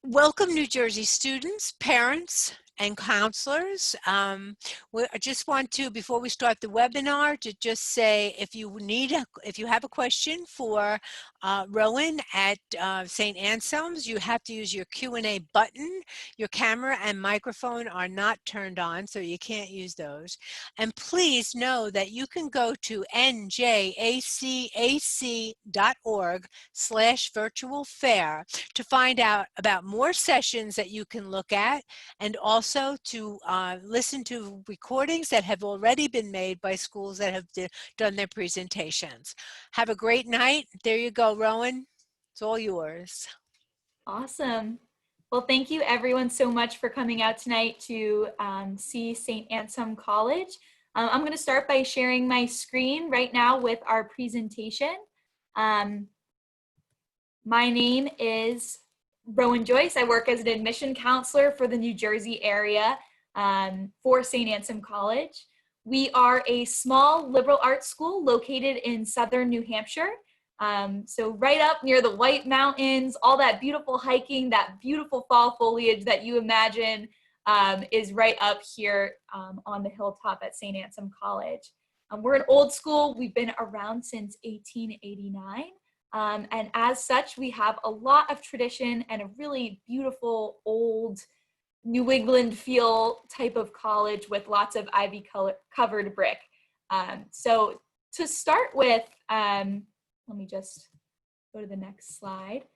Welcome, New Jersey students, parents, and counselors. I just want to, before we start the webinar, to just say if you have a question for Rowan at St. Anselm's, you have to use your Q&A button. Your camera and microphone are not turned on, so you can't use those. And please know that you can go to NJACAC.org/virtual fair to find out about more sessions that you can look at, and also to listen to recordings that have already been made by schools that have done their presentations. Have a great night. There you go, Rowan. It's all yours. Awesome. Well, thank you everyone so much for coming out tonight to see St. Anselm College. I'm going to start by sharing my screen right now with our presentation. My name is Rowan Joyce. I work as an admission counselor for the New Jersey area for St. Anselm College. We are a small liberal arts school located in southern New Hampshire. So right up near the White Mountains, all that beautiful hiking, that beautiful fall foliage that you imagine is right up here on the hilltop at St. Anselm College. We're an old school. We've been around since 1889. And as such, we have a lot of tradition and a really beautiful old New England feel type of college with lots of ivy covered brick. So to start with, let me just go to the next slide.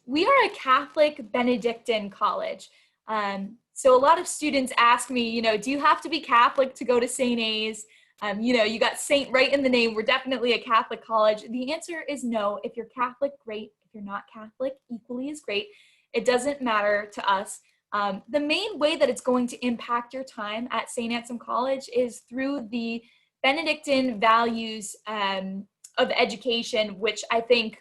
We are a Catholic Benedictine college. So a lot of students ask me, do you have to be Catholic to go to St. A's? You got Saint right in the name. We're definitely a Catholic college. The answer is no. If you're Catholic, great. If you're not Catholic, equally as great. It doesn't matter to us. The main way that it's going to impact your time at St. Anselm College is through the Benedictine values of education, which I think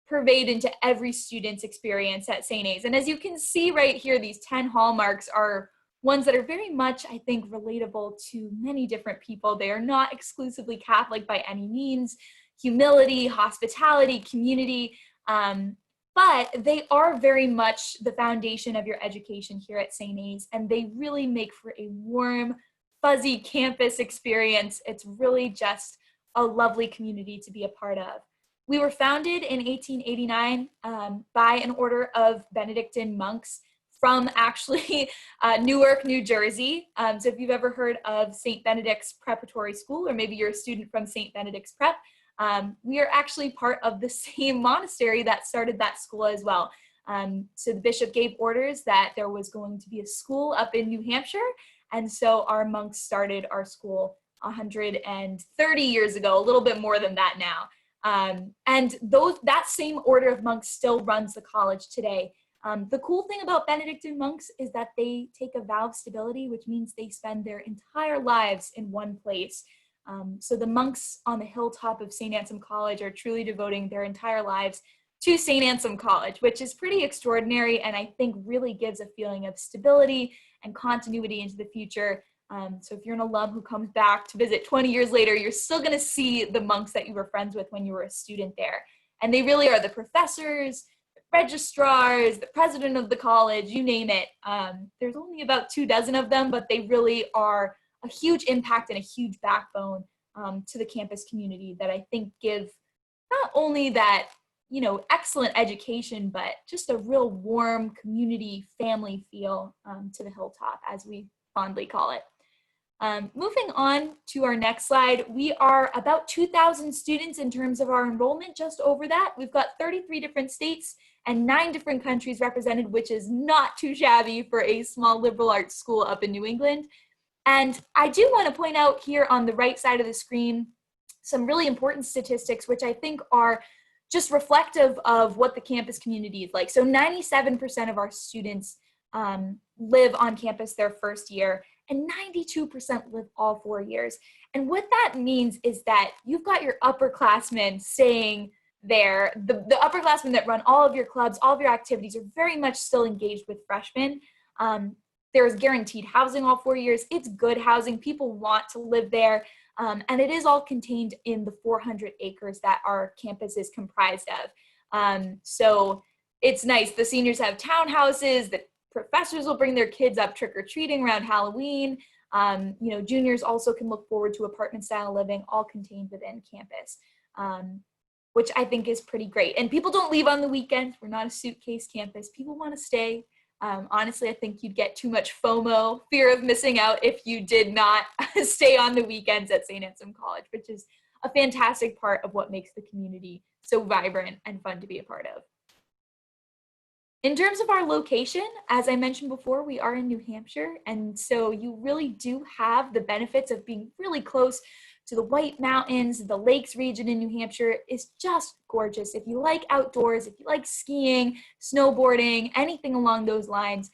pervade into every student's experience at St. A's. And as you can see right here, these 10 hallmarks are ones that are very much, I think, relatable to many different people. They are not exclusively Catholic by any means. Humility, hospitality, community, but they are very much the foundation of your education here at St. A's, and they really make for a warm, fuzzy campus experience. It's really just a lovely community to be a part of. We were founded in 1889 by an order of Benedictine monks from actually Newark, New Jersey. So if you've ever heard of St. Benedict's Preparatory School, or maybe you're a student from St. Benedict's Prep, we are actually part of the same monastery that started that school as well. So the bishop gave orders that there was going to be a school up in New Hampshire, and so our monks started our school 130 years ago, a little bit more than that now. And that same order of monks still runs the college today. The cool thing about Benedictine monks is that they take a vow of stability, which means they spend their entire lives in one place. So the monks on the hilltop of St. Anselm College are truly devoting their entire lives to St. Anselm College, which is pretty extraordinary, and I think really gives a feeling of stability and continuity into the future. So if you're an alum who comes back to visit 20 years later, you're still going to see the monks that you were friends with when you were a student there. And they really are the professors, the registrars, the president of the college, you name it. There's only about 24 of them, but they really are a huge impact and a huge backbone to the campus community that I think give not only that, excellent education, but just a real warm community family feel to the hilltop, as we fondly call it. Moving on to our next slide, we are about 2,000 students in terms of our enrollment, just over that. We've got 33 different states and 9 different countries represented, which is not too shabby for a small liberal arts school up in New England. And I do want to point out here on the right side of the screen some really important statistics, which I think are just reflective of what the campus community is like. So 97% of our students live on campus their first year, and 92% live all 4 years. And what that means is that you've got your upperclassmen staying there. The upperclassmen that run all of your clubs, all of your activities are very much still engaged with freshmen. There's guaranteed housing all 4 years. It's good housing. People want to live there. And it is all contained in the 400 acres that our campus is comprised of. So it's nice. The seniors have townhouses, the professors will bring their kids up trick-or-treating around Halloween. You know, juniors also can look forward to apartment style living, all contained within campus, which I think is pretty great. And people don't leave on the weekends. We're not a suitcase campus. People want to stay. Honestly, I think you'd get too much FOMO, fear of missing out, if you did not stay on the weekends at St. Anselm College, which is a fantastic part of what makes the community so vibrant and fun to be a part of. In terms of our location, as I mentioned before, we are in New Hampshire, and so you really do have the benefits of being really close to the White Mountains. The Lakes region in New Hampshire is just gorgeous. If you like outdoors, if you like skiing, snowboarding, anything along those lines,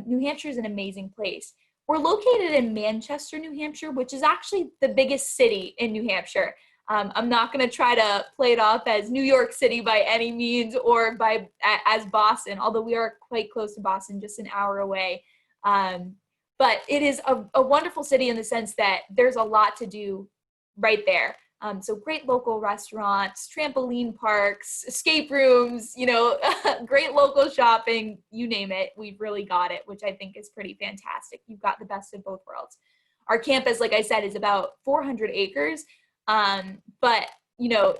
New Hampshire is an amazing place. We're located in Manchester, New Hampshire, which is actually the biggest city in New Hampshire. I'm not going to try to play it off as New York City by any means, or as Boston, although we are quite close to Boston, just an hour away. But it is a wonderful city in the sense that there's a lot to do right there. So great local restaurants, trampoline parks, escape rooms, you know, great local shopping, you name it. We've really got it, which I think is pretty fantastic. You've got the best of both worlds. Our campus, like I said, is about 400 acres. But, you know,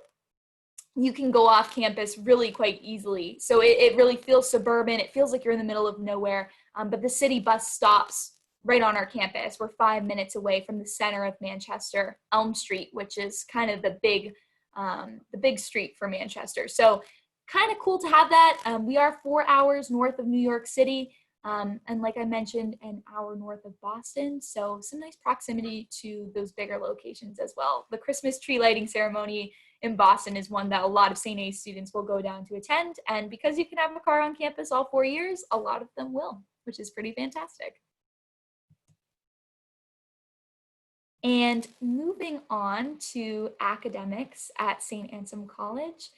you can go off campus really quite easily. So it really feels suburban. It feels like you're in the middle of nowhere. But the city bus stops right on our campus. We're 5 minutes away from the center of Manchester, Elm Street, which is kind of the big street for Manchester. So kind of cool to have that. We are 4 hours north of New York City. And like I mentioned, an hour north of Boston. So some nice proximity to those bigger locations as well. The Christmas tree lighting ceremony in Boston is one that a lot of St. A's students will go down to attend. And because you can have a car on campus all 4 years, a lot of them will, which is pretty fantastic. And moving on to academics at St. Anselm College.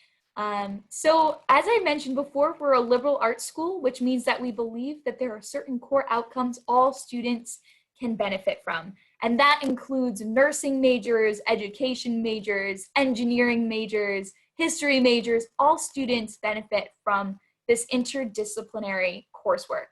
So as I mentioned before, we're a liberal arts school, which means that we believe that there are certain core outcomes all students can benefit from. And that includes nursing majors, education majors, engineering majors, history majors. All students benefit from this interdisciplinary coursework.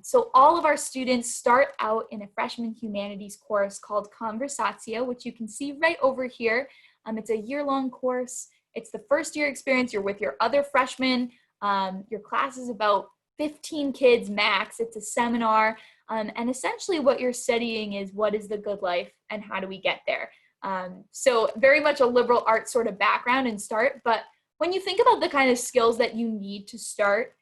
So all of our students start out in a freshman humanities course called Conversatio, which you can see right over here. It's a year-long course. It's the first year experience. You're with your other freshmen. Your class is about 15 kids max. It's a seminar. And essentially what you're studying is what is the good life and how do we get there? So very much a liberal arts sort of background and start. But when you think about the kind of skills that you need to start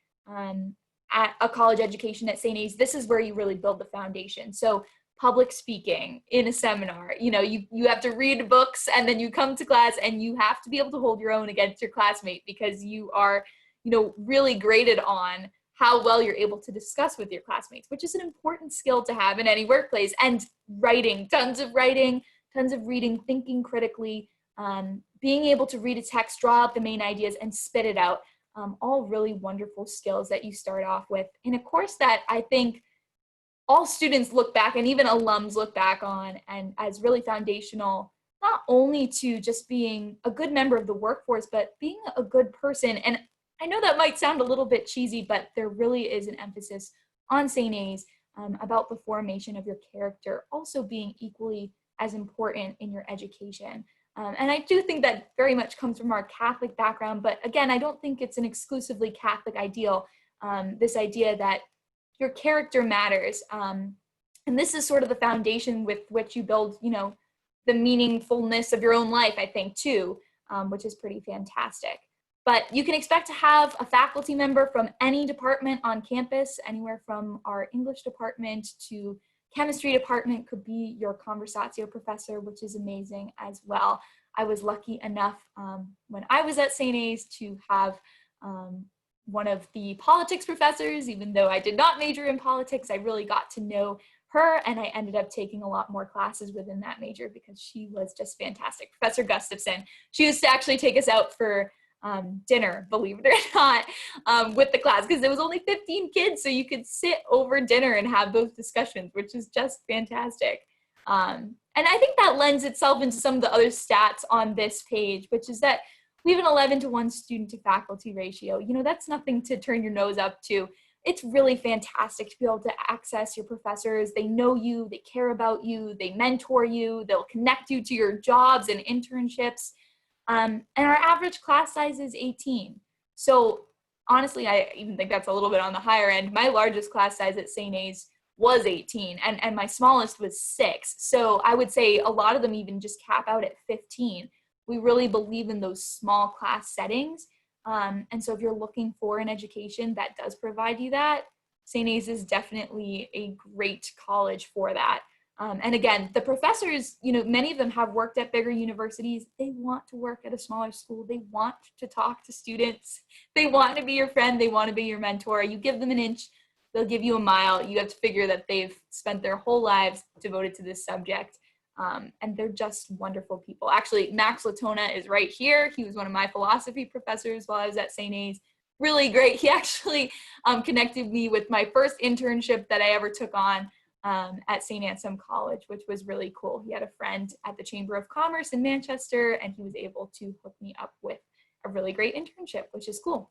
at a college education at St. A's, this is where you really build the foundation. So public speaking in a seminar, you know, you have to read books and then you come to class and you have to be able to hold your own against your classmate because you are, you know, really graded on how well you're able to discuss with your classmates, which is an important skill to have in any workplace. And writing, tons of reading, thinking critically, being able to read a text, draw up the main ideas and spit it out. All really wonderful skills that you start off with in a course that I think all students look back and even alums look back on and as really foundational, not only to just being a good member of the workforce, but being a good person. And I know that might sound a little bit cheesy, but there really is an emphasis on St. A's about the formation of your character also being equally as important in your education. And I do think that very much comes from our Catholic background, but again, I don't think it's an exclusively Catholic ideal, this idea that your character matters. And this is sort of the foundation with which you build, you know, the meaningfulness of your own life, I think, too, which is pretty fantastic. But you can expect to have a faculty member from any department on campus, anywhere from our English department to chemistry department could be your Conversatio professor, which is amazing as well. I was lucky enough when I was at St. A's to have one of the politics professors. Even though I did not major in politics, I really got to know her and I ended up taking a lot more classes within that major because she was just fantastic. Professor Gustafson, she used to actually take us out for dinner, believe it or not, with the class because there was only 15 kids, so you could sit over dinner and have those discussions, which is just fantastic. And I think that lends itself into some of the other stats on this page, which is that We have an 11-to-1 student to faculty ratio. You know, that's nothing to turn your nose up to. It's really fantastic to be able to access your professors. They know you, they care about you, they mentor you, they'll connect you to your jobs and internships. And our average class size is 18. So honestly, I even think that's a little bit on the higher end. My largest class size at St. A's was 18 and my smallest was 6. So I would say a lot of them even just cap out at 15. We really believe in those small class settings. And so if you're looking for an education that does provide you that, St. A's is definitely a great college for that. And again, the professors, you know, many of them have worked at bigger universities. They want to work at a smaller school. They want to talk to students. They want to be your friend. They want to be your mentor. You give them an inch, they'll give you a mile. You have to figure that they've spent their whole lives devoted to this subject. And they're just wonderful people. Actually, Max Latona is right here. He was one of my philosophy professors while I was at St. A's. Really great. He actually connected me with my first internship that I ever took on at St. Anselm College, which was really cool. He had a friend at the Chamber of Commerce in Manchester, and he was able to hook me up with a really great internship, which is cool.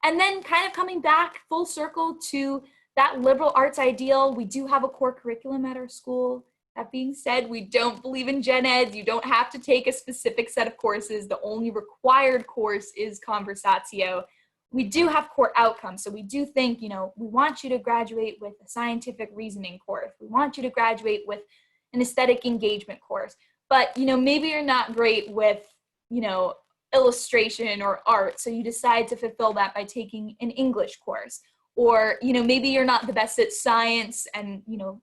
And then kind of coming back full circle to that liberal arts ideal, we do have a core curriculum at our school. That being said, we don't believe in gen eds. You don't have to take a specific set of courses. The only required course is Conversatio. We do have core outcomes. So we do think, you know, we want you to graduate with a scientific reasoning course. We want you to graduate with an aesthetic engagement course. But, you know, maybe you're not great with, you know, illustration or art. So you decide to fulfill that by taking an English course. Or, you know, maybe you're not the best at science and, you know,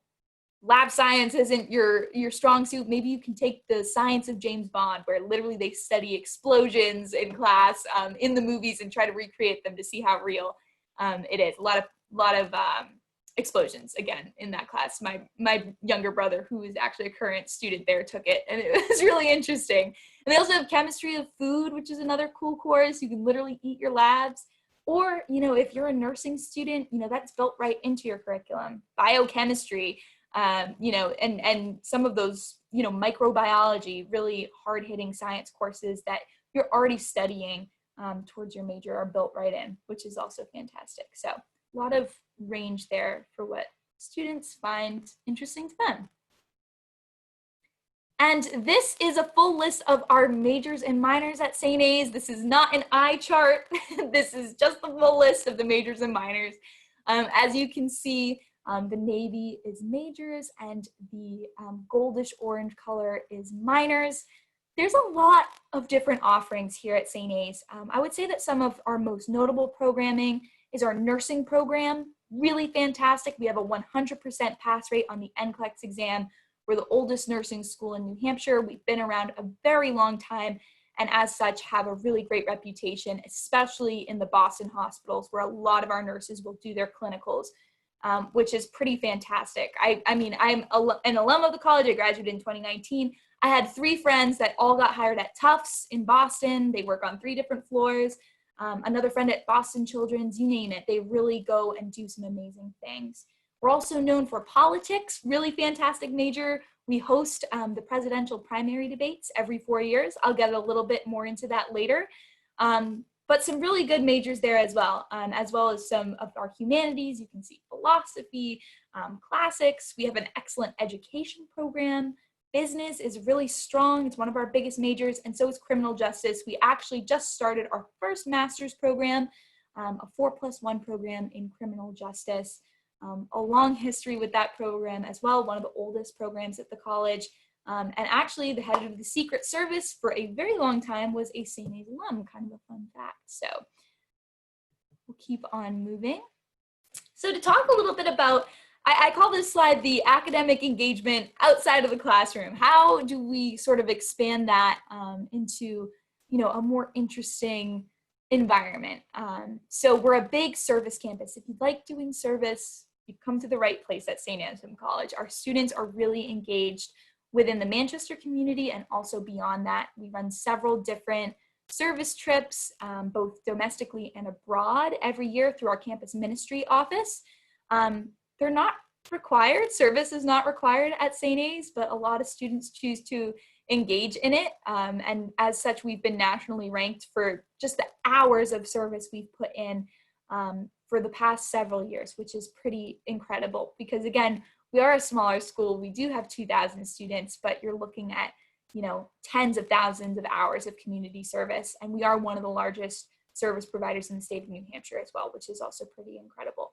lab science isn't your strong suit. Maybe you can take the science of James Bond, where literally they study explosions in class in the movies and try to recreate them to see how real it is. A lot of explosions again in that class. My younger brother, who is actually a current student there, took it, and it was really interesting. And they also have chemistry of food, which is another cool course. You can literally eat your labs. Or, you know, if you're a nursing student, you know, that's built right into your curriculum. Biochemistry. You know, and some of those, you know, microbiology, really hard-hitting science courses that you're already studying towards your major are built right in, which is also fantastic. So a lot of range there for what students find interesting to them. And this is a full list of our majors and minors at St. A's. This is not an eye chart. This is just the full list of the majors and minors. As you can see, the navy is majors and the goldish orange color is minors. There's a lot of different offerings here at St. A's. I would say that some of our most notable programming is our nursing program. Really fantastic. We have a 100% pass rate on the NCLEX exam. We're the oldest nursing school in New Hampshire. We've been around a very long time, and as such have a really great reputation, especially in the Boston hospitals, where a lot of our nurses will do their clinicals. Which is pretty fantastic. I mean, I'm an alum of the college. I graduated in 2019. I had 3 friends that all got hired at Tufts in Boston. They work on 3 different floors. Another friend at Boston Children's, you name it. They really go and do some amazing things. We're also known for politics, really fantastic major. We host the presidential primary debates every 4 years. I'll get a little bit more into that later. But some really good majors there as well as some of our humanities. You can see philosophy, classics. We have an excellent education program. Business is really strong. It's one of our biggest majors, and so is criminal justice. We actually just started our first master's program, a 4+1 program in criminal justice. A long history with that program as well, one of the oldest programs at the college. And actually the head of the Secret Service for a very long time was a St. A's alum, kind of a fun fact. So we'll keep on moving. So to talk a little bit about, I call this slide the academic engagement outside of the classroom. How do we sort of expand that into, you know, a more interesting environment? So we're a big service campus. If you like doing service, you've come to the right place at St. Anselm College. Our students are really engaged within the Manchester community and also beyond that. We run several different service trips, both domestically and abroad every year through our campus ministry office. They're not required. Service is not required at St. A's, but a lot of students choose to engage in it. And as such, we've been nationally ranked for just the hours of service we've put in for the past several years, which is pretty incredible because again, we are a smaller school. We do have 2,000 students, but you're looking at, you know, tens of thousands of hours of community service. And we are one of the largest service providers in the state of New Hampshire as well, which is also pretty incredible.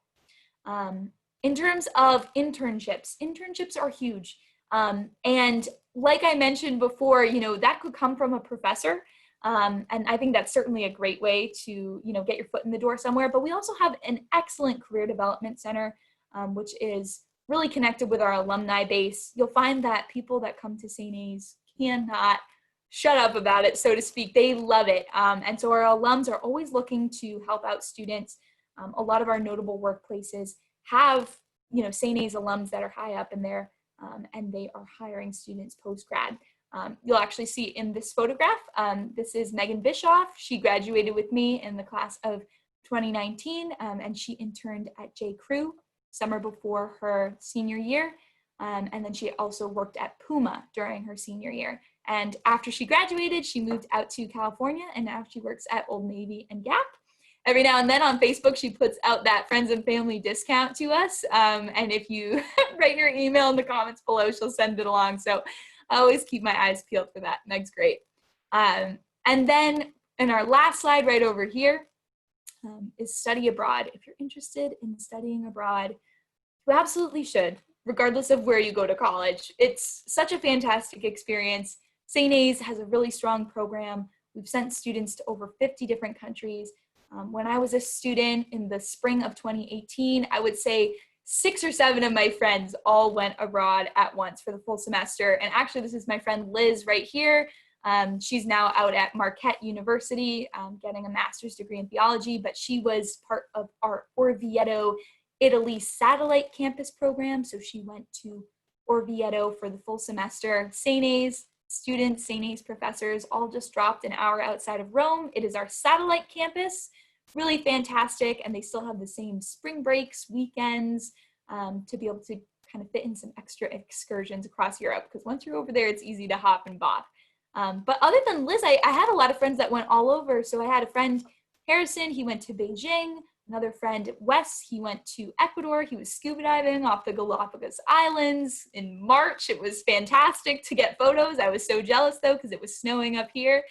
In terms of internships are huge. And like I mentioned before, you know, that could come from a professor. And I think that's certainly a great way to, you know, get your foot in the door somewhere. But we also have an excellent career development center, which is really connected with our alumni base. You'll find that people that come to St. A's cannot shut up about it, so to speak. They love it. And so our alums are always looking to help out students. A lot of our notable workplaces have, you know, St. A's alums that are high up in there, and they are hiring students post-grad. You'll actually see in this photograph, this is Megan Bischoff. She graduated with me in the class of 2019, and she interned at J. Crew summer before her senior year. And then she also worked at Puma during her senior year. And after she graduated, she moved out to California, and now she works at Old Navy and Gap. Every now and then on Facebook, she puts out that friends and family discount to us. And if you write your email in the comments below, she'll send it along. So I always keep my eyes peeled for that. Meg's great. And then in our last slide right over here is study abroad. If you're interested in studying abroad, you absolutely should, regardless of where you go to college. It's such a fantastic experience. St. A's has a really strong program. We've sent students to over 50 different countries. When I was a student in the spring of 2018, I would say 6 or 7 of my friends all went abroad at once for the full semester. And actually, this is my friend Liz right here. She's now out at Marquette University getting a master's degree in theology, but she was part of our Orvieto, Italy satellite campus program. So she went to Orvieto for the full semester. St. A's students, St. A's professors all just dropped an hour outside of Rome. It is our satellite campus. Really fantastic, and they still have the same spring breaks, weekends, to be able to kind of fit in some extra excursions across Europe, because once you're over there, it's easy to hop and bop. But other than Liz, I had a lot of friends that went all over. So I had a friend, Harrison, he went to Beijing. Another friend, Wes, he went to Ecuador. He was scuba diving off the Galapagos Islands in March. It was fantastic to get photos. I was so jealous though, because it was snowing up here.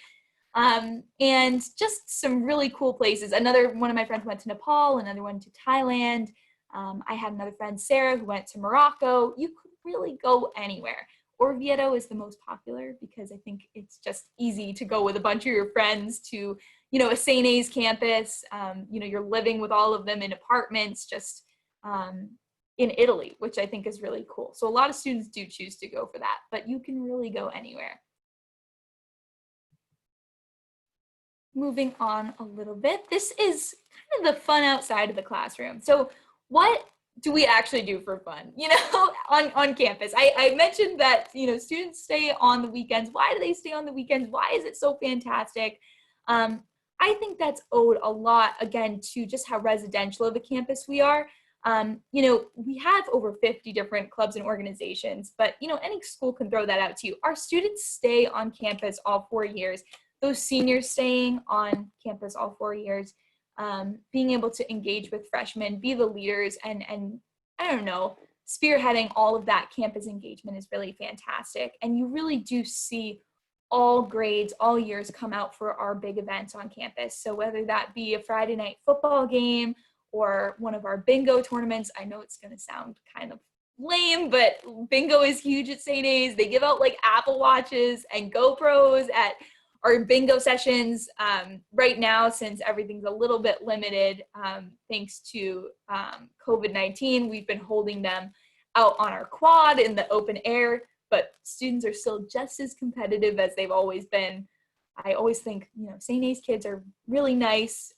And just some really cool places. Another one of my friends went to Nepal, another one to Thailand. I had another friend, Sarah, who went to Morocco. You could really go anywhere. Orvieto is the most popular because I think it's just easy to go with a bunch of your friends to, you know, a St. A's campus. You know, you're living with all of them in apartments, just in Italy, which I think is really cool. So a lot of students do choose to go for that, but you can really go anywhere. Moving on a little bit, this is kind of the fun outside of the classroom. So what do we actually do for fun, you know, on campus? I mentioned that, you know, students stay on the weekends. Why do they stay on the weekends? Why is it so fantastic? I think that's owed a lot, again, to just how residential of a campus we are. You know, we have over 50 different clubs and organizations, but, you know, any school can throw that out to you. Our students stay on campus all 4 years. Those seniors staying on campus all 4 years, being able to engage with freshmen, be the leaders, and I don't know, spearheading all of that campus engagement is really fantastic. And you really do see all grades, all years come out for our big events on campus. So whether that be a Friday night football game or one of our bingo tournaments, I know it's going to sound kind of lame, but bingo is huge at St. A's. They give out like Apple Watches and GoPros at our bingo sessions. Right now, since everything's a little bit limited, thanks to COVID-19, we've been holding them out on our quad in the open air, but students are still just as competitive as they've always been. I always think, you know, St. A's kids are really nice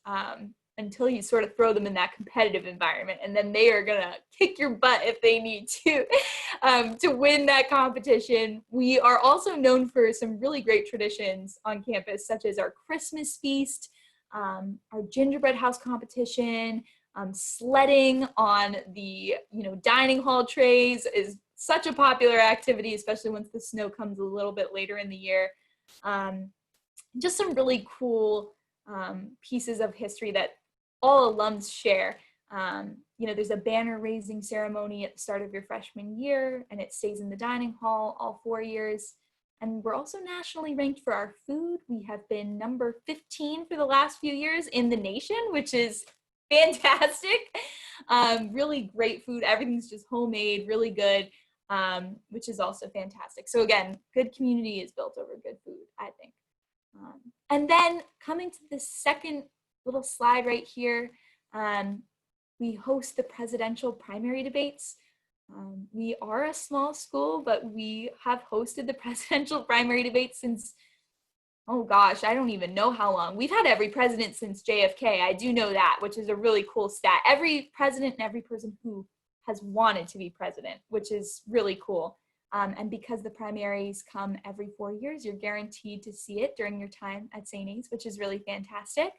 until you sort of throw them in that competitive environment, and then they are gonna kick your butt if they need to win that competition. We are also known for some really great traditions on campus, such as our Christmas feast, our gingerbread house competition, sledding on the, you know, dining hall trays is such a popular activity, especially once the snow comes a little bit later in the year. Just some really cool pieces of history that all alums share. There's a banner raising ceremony at the start of your freshman year, and it stays in the dining hall all 4 years. And we're also nationally ranked for our food. We have been number 15 for the last few years in the nation, which is fantastic. Really great food. Everything's just homemade, really good, which is also fantastic. So again, good community is built over good food, I think. And then coming to the second little slide right here, we host the presidential primary debates. We are a small school, but we have hosted the presidential primary debates since, oh gosh, I don't even know how long. We've had every president since JFK. I do know that, which is a really cool stat. Every president and every person who has wanted to be president, which is really cool. And because the primaries come every 4 years, you're guaranteed to see it during your time at St. A's, which is really fantastic.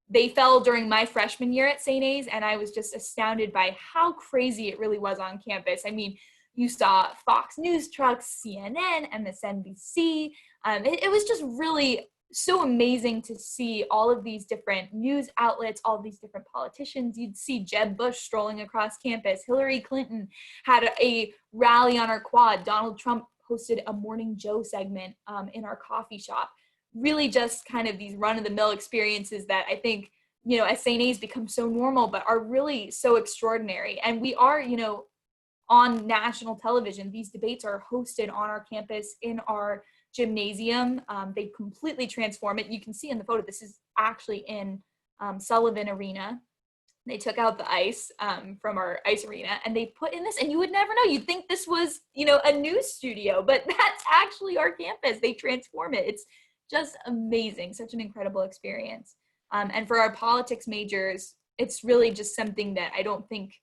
They fell during my freshman year at St. A's, and I was just astounded by how crazy it really was on campus. I mean, you saw Fox News trucks, CNN, MSNBC. It was just really so amazing to see all of these different news outlets, all of these different politicians. You'd see Jeb Bush strolling across campus. Hillary Clinton had a rally on our quad. Donald Trump hosted a Morning Joe segment in our coffee shop. Really just kind of these run-of-the-mill experiences that I think, at St. A's become so normal, but are really so extraordinary. And we are, on national television. These debates are hosted on our campus in our gymnasium. They completely transform it. You can see in the photo, this is actually in Sullivan Arena. They took out the ice from our ice arena and they put in this, and you would never know. You'd think this was, a news studio, but that's actually our campus. They transform it. It's just amazing. Such an incredible experience. And for our politics majors, it's really just something that I don't think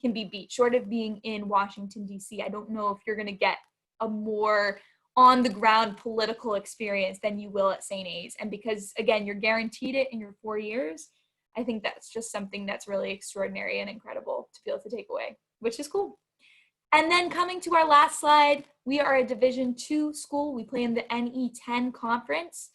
can be beat. Short of being in Washington, D.C., I don't know if you're going to get a more on-the-ground political experience than you will at St. A's. And because, again, you're guaranteed it in your 4 years, I think that's just something that's really extraordinary and incredible to be able to take away, which is cool. And then coming to our last slide, we are a Division II school. We play in the NE10 conference.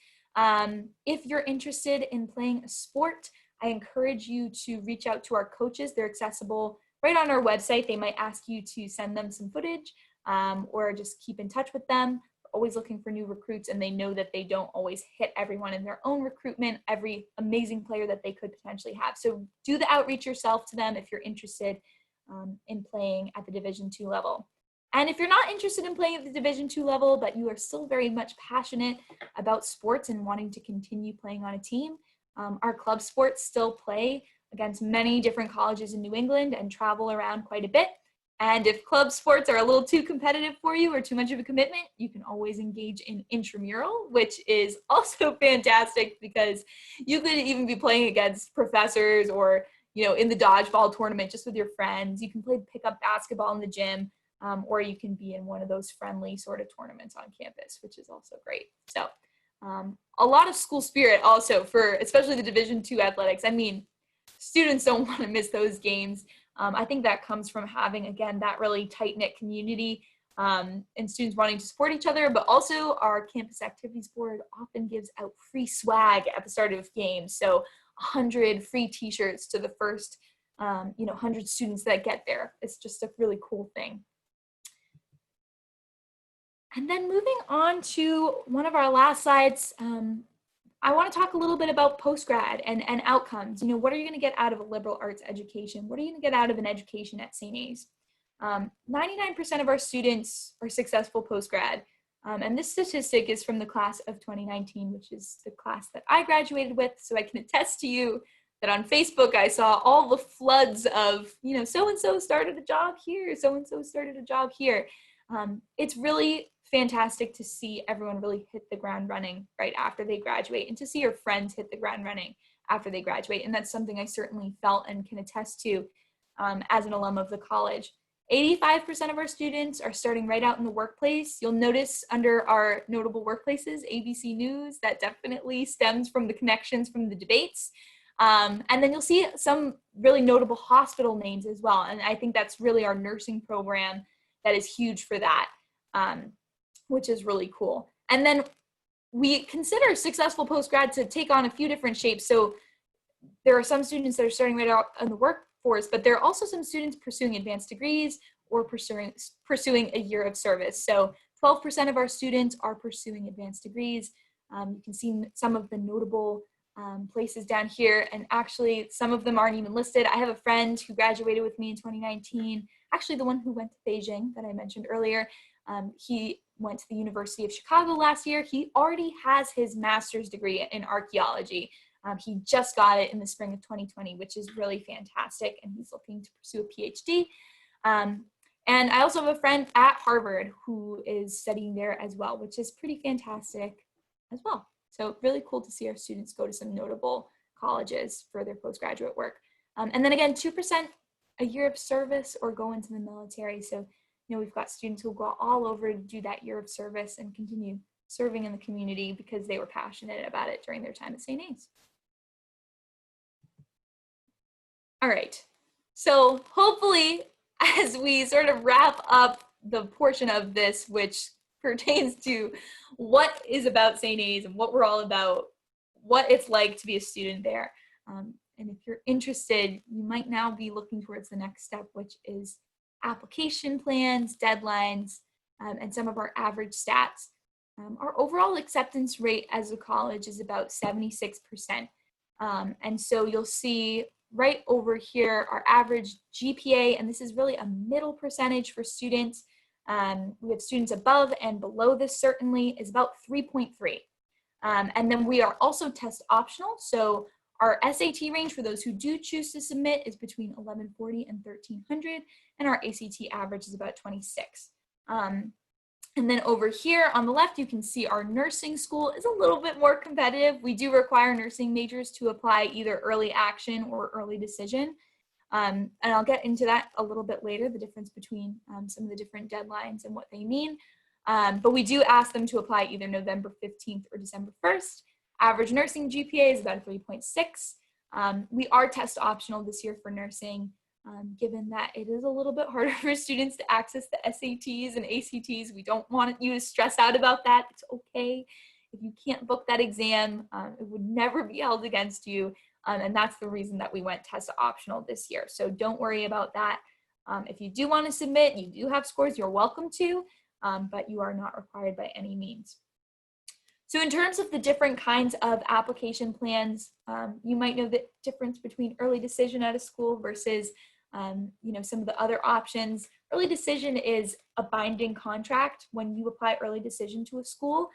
If you're interested in playing a sport, I encourage you to reach out to our coaches. They're accessible right on our website. They might ask you to send them some footage or just keep in touch with them. We're always looking for new recruits, and they know that they don't always hit everyone in their own recruitment, every amazing player that they could potentially have. So do the outreach yourself to them if you're interested in playing at the Division II level. And if you're not interested in playing at the Division II level, but you are still very much passionate about sports and wanting to continue playing on a team, our club sports still play against many different colleges in New England and travel around quite a bit. And if club sports are a little too competitive for you or too much of a commitment, you can always engage in intramural, which is also fantastic because you could even be playing against professors or, in the dodgeball tournament just with your friends. You can play pickup basketball in the gym, or you can be in one of those friendly sort of tournaments on campus, which is also great. So a lot of school spirit also for especially the Division II athletics. I mean, students don't want to miss those games. I think that comes from having, again, that really tight-knit community and students wanting to support each other, but also our campus activities board often gives out free swag at the start of games. So 100 free t-shirts to the first 100 students that get there. It's just a really cool thing. And then moving on to one of our last slides, I want to talk a little bit about postgrad and outcomes. What are you going to get out of a liberal arts education? What are you going to get out of an education at St. A's? 99% of our students are successful postgrad. And this statistic is from the class of 2019, which is the class that I graduated with. So I can attest to you that on Facebook, I saw all the floods of, so-and-so started a job here, so-and-so started a job here. It's really fantastic to see everyone really hit the ground running right after they graduate, and to see your friends hit the ground running after they graduate. And that's something I certainly felt and can attest to as an alum of the college. 85% of our students are starting right out in the workplace. You'll notice under our notable workplaces, ABC News, that definitely stems from the connections from the debates. And then you'll see some really notable hospital names as well. And I think that's really our nursing program that is huge for that, which is really cool. And then we consider successful postgrad to take on a few different shapes. So there are some students that are starting right out in the workforce, but there are also some students pursuing advanced degrees or pursuing a year of service. So 12% of our students are pursuing advanced degrees. You can see some of the notable places down here, and actually some of them aren't even listed. I have a friend who graduated with me in 2019, actually the one who went to Beijing that I mentioned earlier. He went to the University of Chicago last year. He already has his master's degree in archaeology. He just got it in the spring of 2020, which is really fantastic, and he's looking to pursue a PhD. And I also have a friend at Harvard who is studying there as well, which is pretty fantastic as well. So really cool to see our students go to some notable colleges for their postgraduate work. And then again, 2% a year of service or go into the military. So, you know, we've got students who go all over to do that year of service and continue serving in the community because they were passionate about it during their time at St. A's. All right, so hopefully as we sort of wrap up the portion of this, which pertains to what is about St. A's and what we're all about, what it's like to be a student there. And if you're interested, you might now be looking towards the next step, which is application plans, deadlines, and some of our average stats. Our overall acceptance rate as a college is about 76%. And so you'll see right over here, our average GPA, and this is really a middle percentage for students. We have students above and below this certainly is about 3.3. And then we are also test optional. So our SAT range for those who do choose to submit is between 1140 and 1300, and our ACT average is about 26. And then over here on the left, you can see our nursing school is a little bit more competitive. We do require nursing majors to apply either early action or early decision. And I'll get into that a little bit later, the difference between some of the different deadlines and what they mean. But we do ask them to apply either November 15th or December 1st. Average nursing GPA is about 3.6. We are test optional this year for nursing, given that it is a little bit harder for students to access the SATs and ACTs. We don't want you to stress out about that. It's okay. If you can't book that exam, it would never be held against you. And that's the reason that we went test optional this year. So don't worry about that. If you do want to submit, you do have scores, you're welcome to, but you are not required by any means. So in terms of the different kinds of application plans, you might know the difference between early decision at a school versus some of the other options. Early decision is a binding contract. When you apply early decision to a school,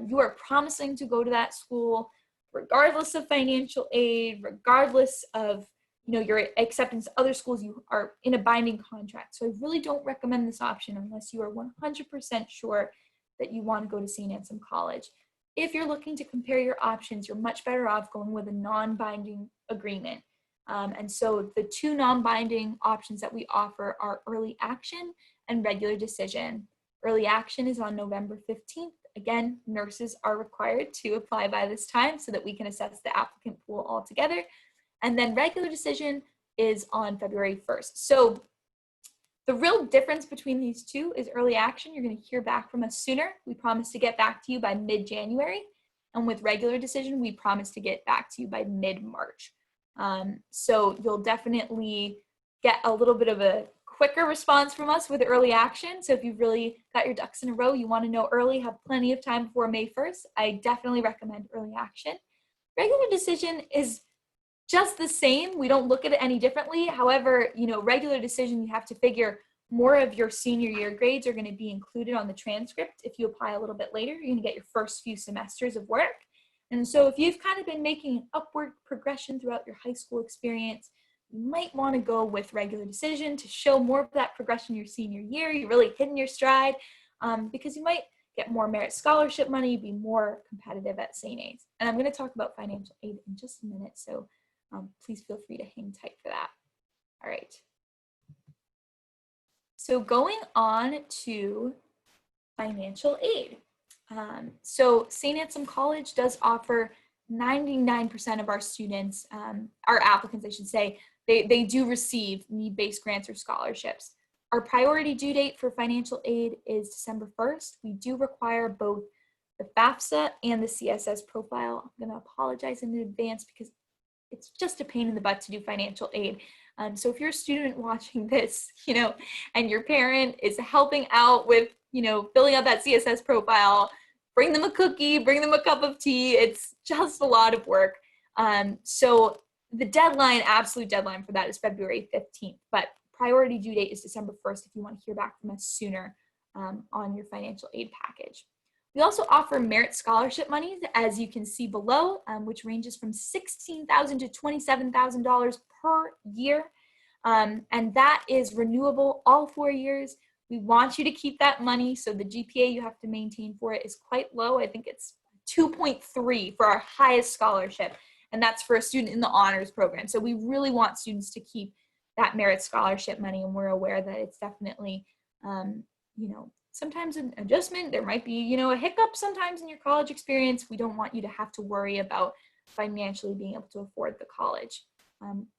you are promising to go to that school regardless of financial aid, regardless of your acceptance to other schools. You are in a binding contract. So I really don't recommend this option unless you are 100% sure that you want to go to St. Anselm College. If you're looking to compare your options, you're much better off going with a non-binding agreement. And so the two non-binding options that we offer are early action and regular decision. Early action is on November 15th. Again, nurses are required to apply by this time so that we can assess the applicant pool all together. And then regular decision is on February 1st. So the real difference between these two is early action. You're going to hear back from us sooner. We promise to get back to you by mid-January. And with regular decision, we promise to get back to you by mid-March. So you'll definitely get a little bit of a quicker response from us with early action. So if you've really got your ducks in a row, you want to know early, have plenty of time before May 1st, I definitely recommend early action. Regular decision is just the same. We don't look at it any differently. However, regular decision, you have to figure more of your senior year grades are going to be included on the transcript. If you apply a little bit later, you're going to get your first few semesters of work. And so if you've kind of been making an upward progression throughout your high school experience, you might want to go with regular decision to show more of that progression your senior year. You're really hitting your stride because you might get more merit scholarship money, be more competitive at St. A's. And I'm going to talk about financial aid in just a minute. So please feel free to hang tight for that. All right. So going on to financial aid. So St. Anselm College does offer 99% of our students, our applicants, I should say, they do receive need-based grants or scholarships. Our priority due date for financial aid is December 1st. We do require both the FAFSA and the CSS profile. I'm going to apologize in advance because it's just a pain in the butt to do financial aid. So if you're a student watching this, and your parent is helping out with, filling out that CSS profile, bring them a cookie, bring them a cup of tea. It's just a lot of work. So the deadline, absolute deadline for that is February 15th, but priority due date is December 1st if you want to hear back from us sooner on your financial aid package. We also offer merit scholarship monies, as you can see below, which ranges from $16,000 to $27,000 per year. And that is renewable all 4 years. We want you to keep that money, so the GPA you have to maintain for it is quite low. I think it's 2.3 for our highest scholarship, and that's for a student in the honors program. So we really want students to keep that merit scholarship money, and we're aware that it's definitely, sometimes an adjustment. There might be, a hiccup sometimes in your college experience. We don't want you to have to worry about financially being able to afford the college.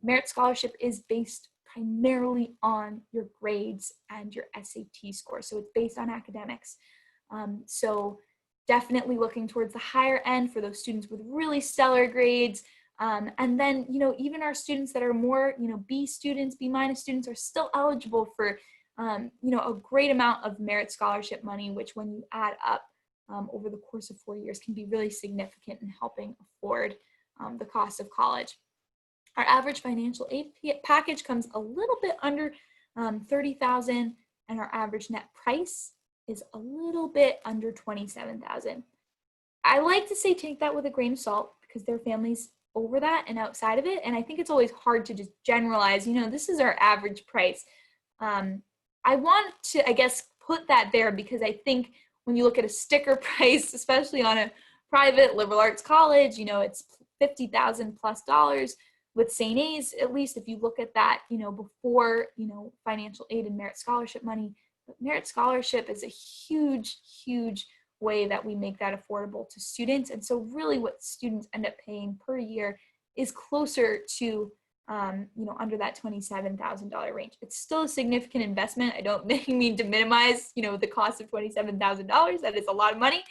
Merit scholarship is based primarily on your grades and your SAT score. So it's based on academics. So definitely looking towards the higher end for those students with really stellar grades. And then, even our students that are more, B students, B- students are still eligible for, a great amount of merit scholarship money, which when you add up over the course of 4 years can be really significant in helping afford the cost of college. Our average financial aid package comes a little bit under $30,000, and our average net price is a little bit under $27,000. I like to say take that with a grain of salt because there are families over that and outside of it, and I think it's always hard to just generalize, this is our average price. I want to, I guess, put that there because I think when you look at a sticker price, especially on a private liberal arts college, it's $50,000 plus dollars. With St. A's, at least if you look at that, before, financial aid and merit scholarship money, but merit scholarship is a huge, huge way that we make that affordable to students. And so really what students end up paying per year is closer to, under that $27,000 range. It's still a significant investment. I don't mean to minimize, the cost of $27,000. That is a lot of money.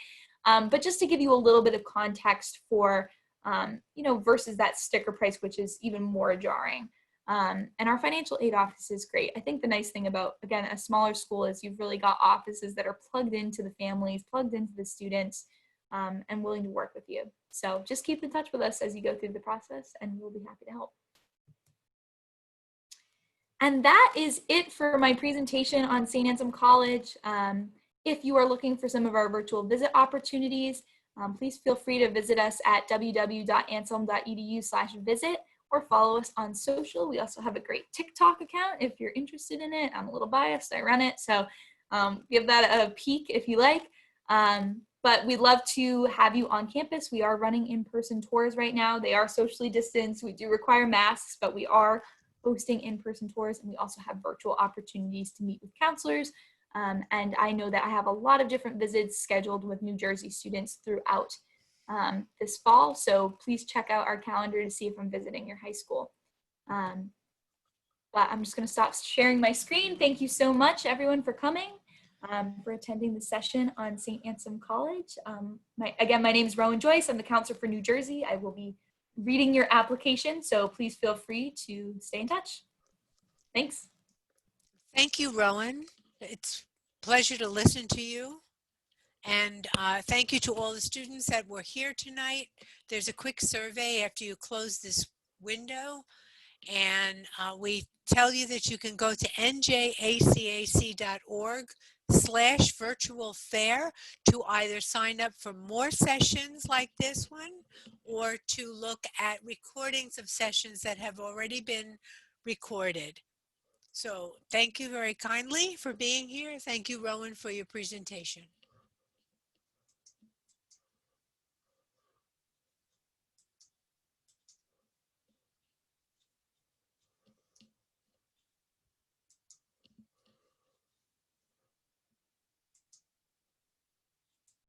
But just to give you a little bit of context for, versus that sticker price, which is even more jarring. And our financial aid office is great. I think the nice thing about, again, a smaller school is you've really got offices that are plugged into the families, plugged into the students, and willing to work with you. So just keep in touch with us as you go through the process, and we'll be happy to help. And that is it for my presentation on St. Anselm College. If you are looking for some of our virtual visit opportunities, please feel free to visit us at www.anselm.edu/visit or follow us on social. We also have a great TikTok account if you're interested in it. I'm a little biased, I run it, so give that a peek if you like. But we'd love to have you on campus. We are running in-person tours right now. They are socially distanced. We do require masks, but we are hosting in-person tours, and we also have virtual opportunities to meet with counselors. And I know that I have a lot of different visits scheduled with New Jersey students throughout this fall. So please check out our calendar to see if I'm visiting your high school. But I'm just going to stop sharing my screen. Thank you so much, everyone, for coming, for attending the session on St. Anselm College. Again, my name is Rowan Joyce. I'm the counselor for New Jersey. I will be reading your application, so please feel free to stay in touch. Thanks. Thank you, Rowan. It's a pleasure to listen to you. And thank you to all the students that were here tonight. There's a quick survey after you close this window. And we tell you that you can go to NJACAC.org/virtual-fair to either sign up for more sessions like this one or to look at recordings of sessions that have already been recorded. So thank you very kindly for being here. Thank you, Rowan, for your presentation.